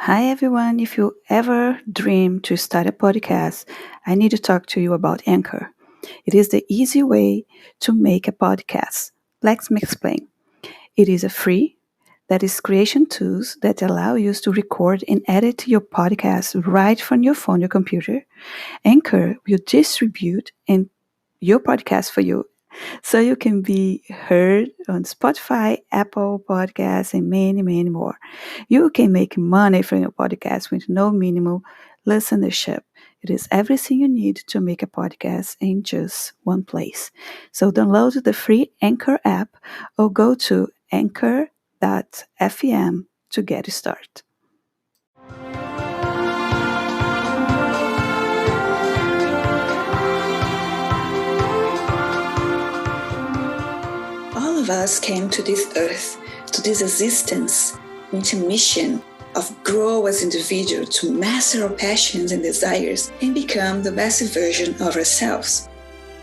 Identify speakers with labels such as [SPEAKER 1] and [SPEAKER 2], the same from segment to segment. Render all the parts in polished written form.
[SPEAKER 1] Hi everyone. If you ever dream to start a podcast, I need to talk to you about Anchor. It is the easy way to make a podcast. Let me explain. It is a free that is creation tools that allow you to record and edit your podcast right from your phone or computer. Anchor will distribute and your podcast for you so you can be heard on Spotify, Apple Podcasts, and many, many more. You can make money from your podcast with no minimal listenership. It is everything you need to make a podcast in just one place. So download the free Anchor app or go to anchor.fm to get started. All of us came to this earth, to this existence, with a mission of grow as individuals to master our passions and desires and become the best version of ourselves.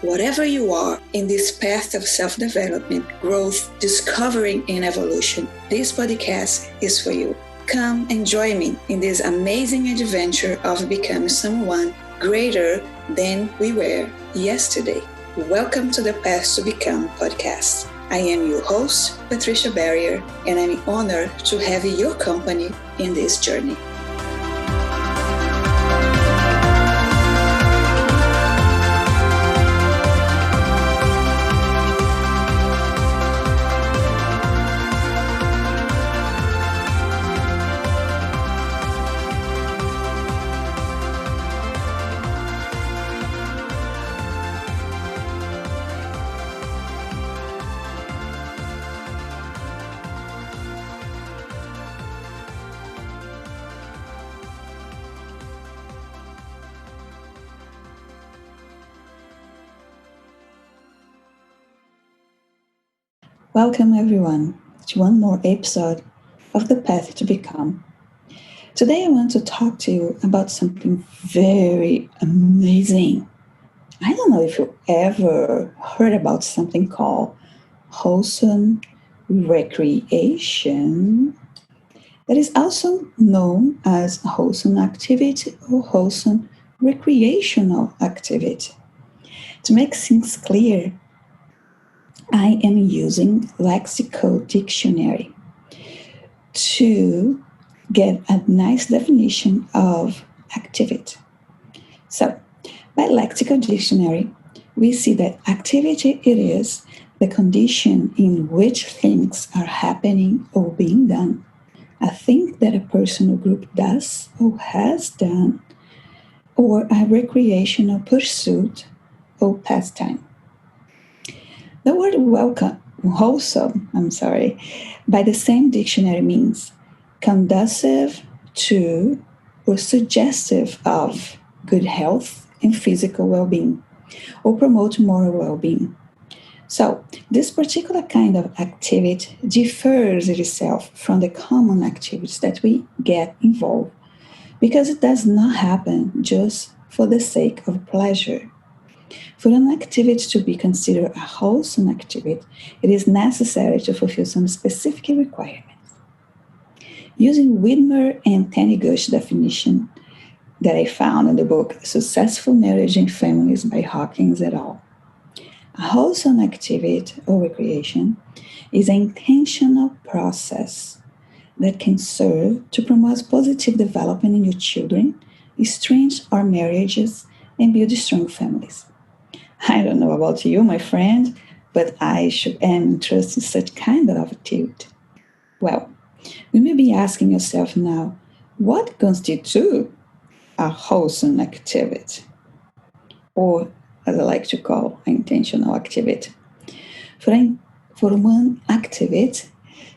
[SPEAKER 1] Whatever you are in this path of self-development, growth, discovering, and evolution, this podcast is for you. Come and join me in this amazing adventure of becoming someone greater than we were yesterday. Welcome to the Path to Become podcast. I am your host, Patricia Barrier, and I'm honored to have your company in this journey. Welcome everyone to one more episode of The Path to Become. Today I want to talk to you about something very amazing. I don't know if you ever heard about something called wholesome recreation. That is also known as wholesome activity or wholesome recreational activity. To make things clear, I am using Lexical Dictionary to get a nice definition of activity. So, by Lexical Dictionary, we see that activity it is the condition in which things are happening or being done, a thing that a person or group does or has done, or a recreational pursuit or pastime. The word wholesome, by the same dictionary means conducive to or suggestive of good health and physical well-being, or promote moral well-being. So, this particular kind of activity differs itself from the common activities that we get involved because it does not happen just for the sake of pleasure. For an activity to be considered a wholesome activity, it is necessary to fulfill some specific requirements. Using Widmer and Taniguchi's definition that I found in the book Successful Marriage and Families by Hawkins et al., a wholesome activity or recreation is an intentional process that can serve to promote positive development in your children, strengthen our marriages, and build strong families. I don't know about you, my friend, but I am interested in such kind of activity. Well, you may be asking yourself now, what constitutes a wholesome activity? Or, as I like to call, intentional activity. For one activity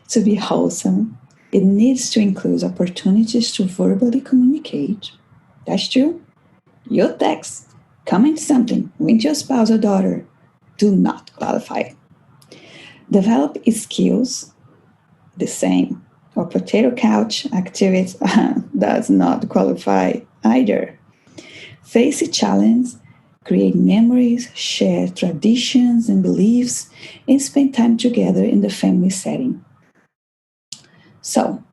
[SPEAKER 1] to be wholesome, it needs to include opportunities to verbally communicate. That's true. Your text, comment something with your spouse or daughter do not qualify. Develop skills, the same. Or potato couch activity does not qualify either. Face a challenge, create memories, share traditions and beliefs, and spend time together in the family setting. So,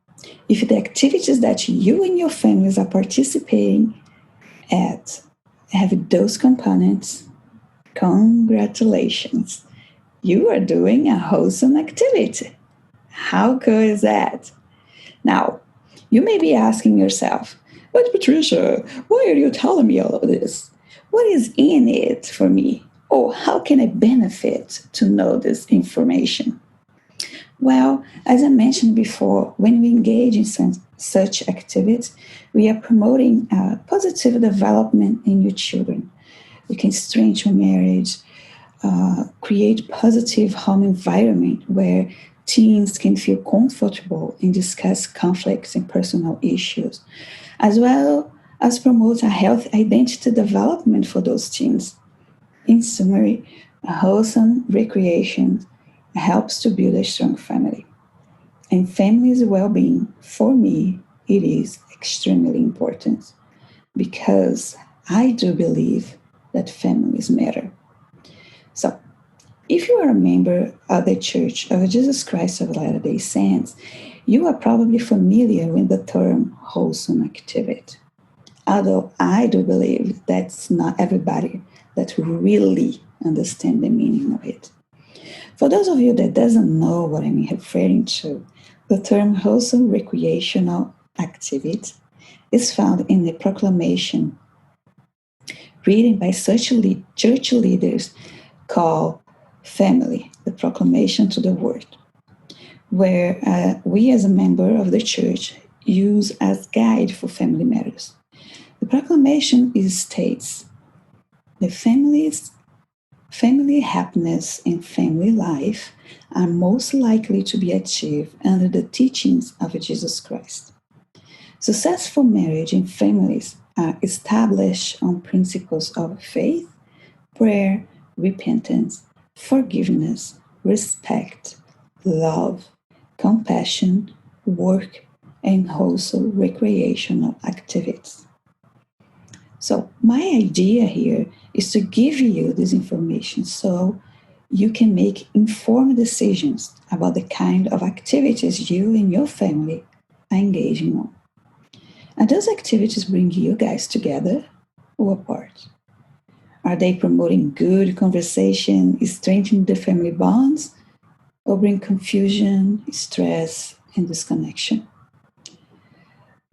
[SPEAKER 1] If the activities that you and your families are participating at have those components, congratulations. You are doing a wholesome activity. How cool is that? Now, you may be asking yourself, but Patricia, why are you telling me all of this? What is in it for me? Or how can I benefit to know this information? Well, as I mentioned before, when we engage in such activities, we are promoting positive development in your children. We can strengthen marriage, create positive home environment where teens can feel comfortable and discuss conflicts and personal issues, as well as promote a healthy identity development for those teens. In summary, a wholesome recreation helps to build a strong family. And family's well-being, for me, it is extremely important because I do believe that families matter. So, if you are a member of the Church of Jesus Christ of Latter-day Saints, you are probably familiar with the term wholesome activity. Although I do believe that's not everybody that really understand the meaning of it. For those of you that doesn't know what I'm referring to, the term wholesome recreational activity is found in the proclamation written by such church leaders called Family, the Proclamation to the World, where we as a member of the church use as guide for family matters. The proclamation states the family happiness and family life are most likely to be achieved under the teachings of Jesus Christ. Successful marriage and families are established on principles of faith, prayer, repentance, forgiveness, respect, love, compassion, work, and wholesome recreational activities. So, my idea here is to give you this information so you can make informed decisions about the kind of activities you and your family are engaging on. Are those activities bring you guys together or apart? Are they promoting good conversation, strengthening the family bonds, or bring confusion, stress, and disconnection?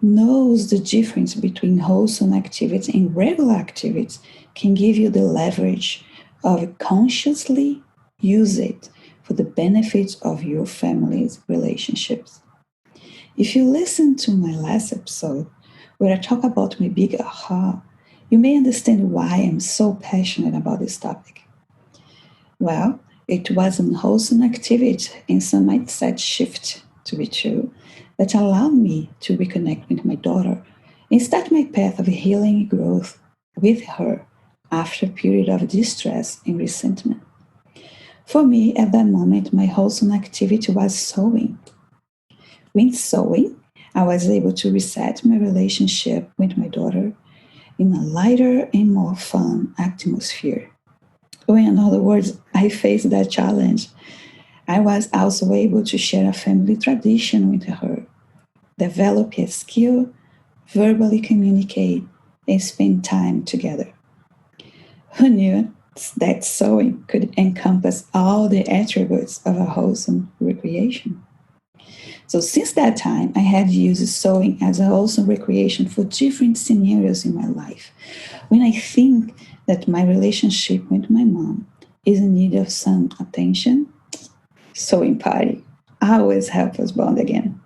[SPEAKER 1] Knows the difference between wholesome activities and regular activities can give you the leverage of consciously use it for the benefit of your family's relationships. If you listen to my last episode where I talk about my big aha, you may understand why I'm so passionate about this topic. Well, it was an wholesome activity and some mindset shift, to be true, that allowed me to reconnect with my daughter and start my path of healing and growth with her after a period of distress and resentment. For me, at that moment, my wholesome activity was sewing. With sewing, I was able to reset my relationship with my daughter in a lighter and more fun atmosphere. Or in other words, I faced that challenge. I was also able to share a family tradition with her, develop a skill, verbally communicate, and spend time together. Who knew that sewing could encompass all the attributes of a wholesome recreation? So since that time, I have used sewing as a wholesome recreation for different scenarios in my life. When I think that my relationship with my mom is in need of some attention, sewing party always helps us bond again.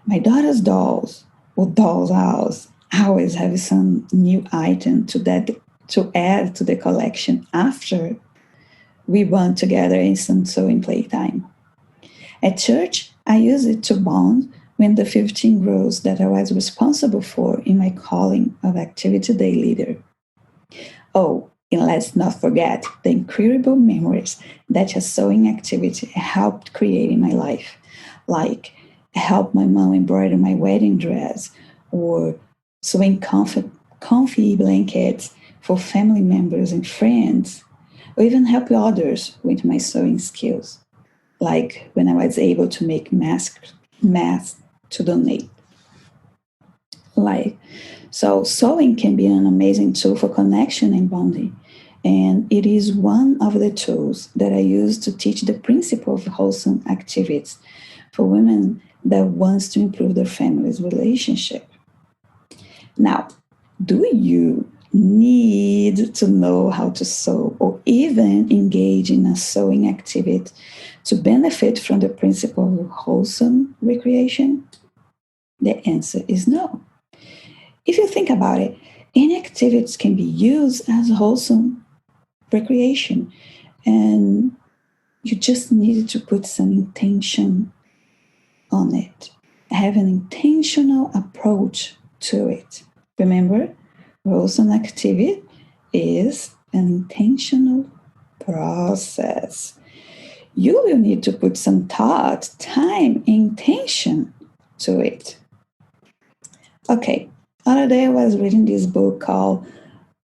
[SPEAKER 1] My daughter's dolls or doll's house always have some new item to add to the collection after we bond together in some sewing playtime. At church, I use it to bond when the 15 roles that I was responsible for in my calling of activity day leader. Oh, and let's not forget the incredible memories that a sewing activity helped create in my life, like help my mom embroider my wedding dress or sewing comfy blankets for family members and friends, or even help others with my sewing skills, like when I was able to make masks to donate. Like, so sewing can be an amazing tool for connection and bonding. And it is one of the tools that I use to teach the principle of wholesome activities for women that wants to improve their family's relationship. Now, do you need to know how to sew or even engage in a sewing activity to benefit from the principle of wholesome recreation? The answer is no. If you think about it, any activities can be used as wholesome recreation, and you just need to put some intention on it. Have an intentional approach to it. Remember, wholesome activity is an intentional process. You will need to put some thought, time, intention to it. Okay, other day I was reading this book called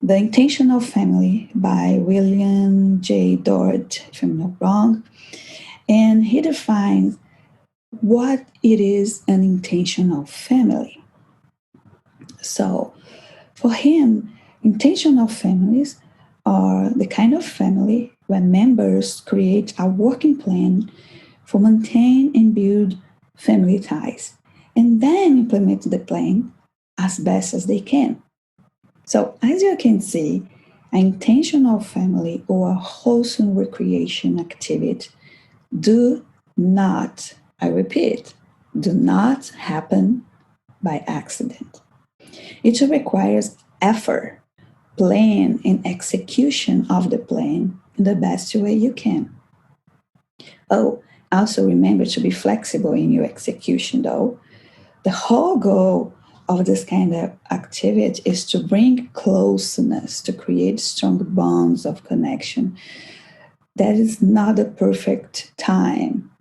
[SPEAKER 1] The Intentional Family by William J. Dort, if I'm not wrong. And he defines what it is an intentional family. So for him, intentional families are the kind of family where members create a working plan for maintain and build family ties, and then implement the plan as best as they can. So as you can see, an intentional family or a wholesome recreation activity do not, I repeat, do not happen by accident. It requires effort, plan, and execution of the plan in the best way you can. Oh, also remember to be flexible in your execution, though. The whole goal of this kind of activity is to bring closeness, to create strong bonds of connection. That is not the perfect time,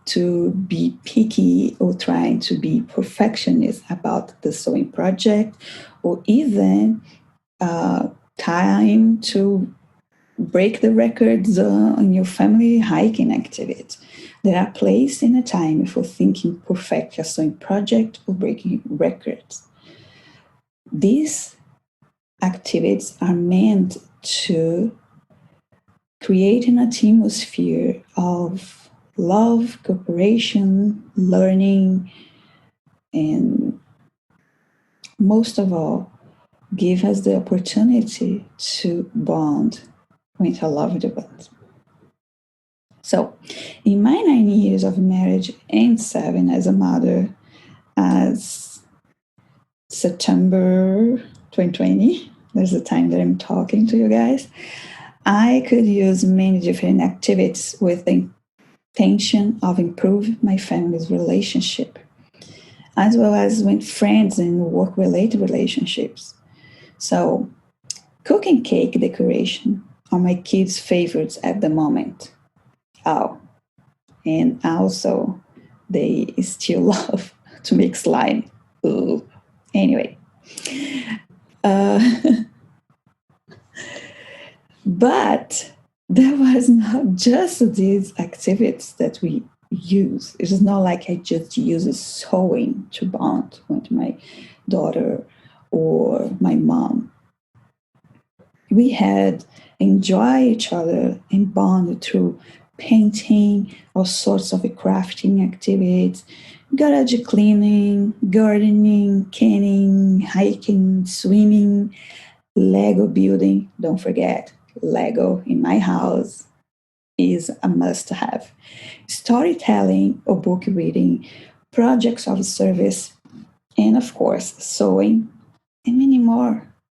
[SPEAKER 1] to be picky or trying to be perfectionist about the sewing project, or even time to break the records on your family hiking activity. There are places and a time for thinking perfect a sewing project or breaking records. These activities are meant to create an atmosphere of love, cooperation, learning, and most of all, give us the opportunity to bond with a loved one. So, in my 9 years of marriage and 7 as a mother, as September 2020, there's the time that I'm talking to you guys, I could use many different activities with the intention of improving my family's relationship, as well as with friends and work-related relationships. So, cooking cake decoration are my kids' favorites at the moment. Oh, and also they still love to make slime. Ooh. Anyway, but there was not just these activities that we use. It is not like I just use sewing to bond with my daughter or my mom. We had enjoy each other and bond through painting, all sorts of crafting activities, garage cleaning, gardening, canning, hiking, swimming, Lego building. Don't forget, Lego in my house is a must have. Storytelling or book reading, projects of service, and of course, sewing, and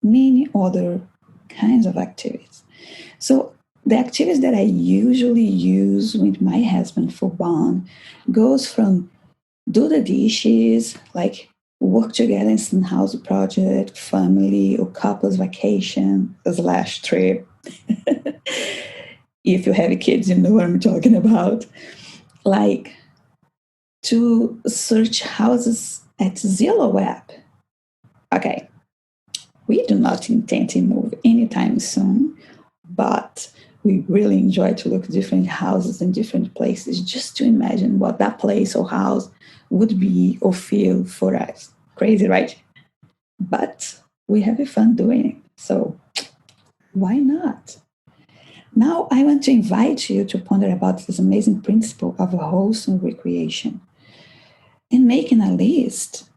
[SPEAKER 1] many other kinds of activities. So the activities that I usually use with my husband for bond goes from do the dishes, like work together in some house project, family or couples vacation / trip. If you have kids, you know what I'm talking about. Like to search houses at Zillow app. Okay, we do not intend to move anytime soon, but we really enjoy to look at different houses in different places just to imagine what that place or house would be or feel for us. Crazy, right? But we have fun doing it. So why not? Now I want to invite you to ponder about this amazing principle of wholesome recreation and making a list.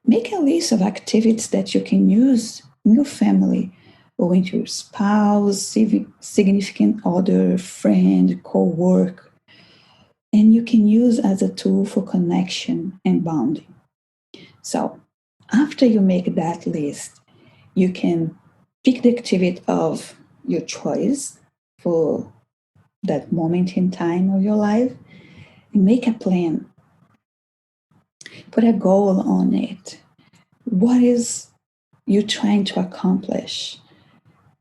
[SPEAKER 1] Make a list of activities that you can use in your family or with your spouse, significant other, friend, co-work, and you can use as a tool for connection and bonding. So after you make that list, you can pick the activity of your choice for that moment in time of your life and make a plan. Put a goal on it. What is you trying to accomplish?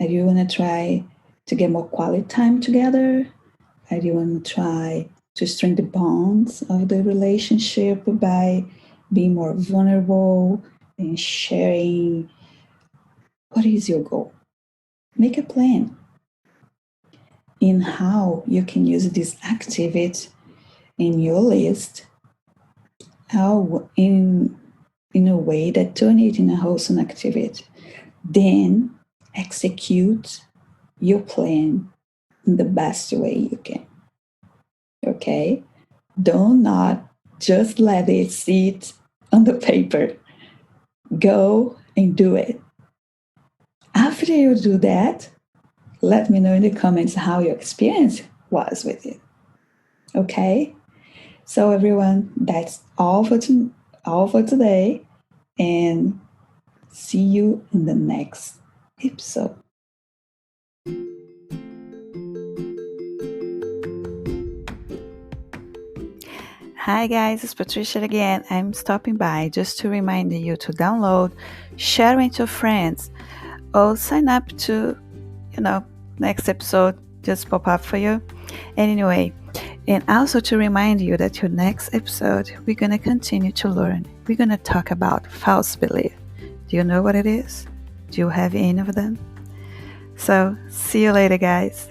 [SPEAKER 1] Are you want to try to get more quality time together? Are you want to try to strengthen the bonds of the relationship by being more vulnerable and sharing? What is your goal? Make a plan in how you can use this activity in your list, how in a way that turn it in a wholesome activity. Then execute your plan in the best way you can. Okay? Do not just let it sit on the paper. Go and do it. After you do that, let me know in the comments how your experience was with it. Okay? So everyone, that's all for today, and see you in the next episode. Hi guys, it's Patricia again. I'm stopping by just to remind you to download, share with your friends, or sign up to, next episode just pop up for you. And anyway, and also to remind you that your next episode, we're going to continue to learn. We're going to talk about false belief. Do you know what it is? Do you have any of them? So, see you later, guys.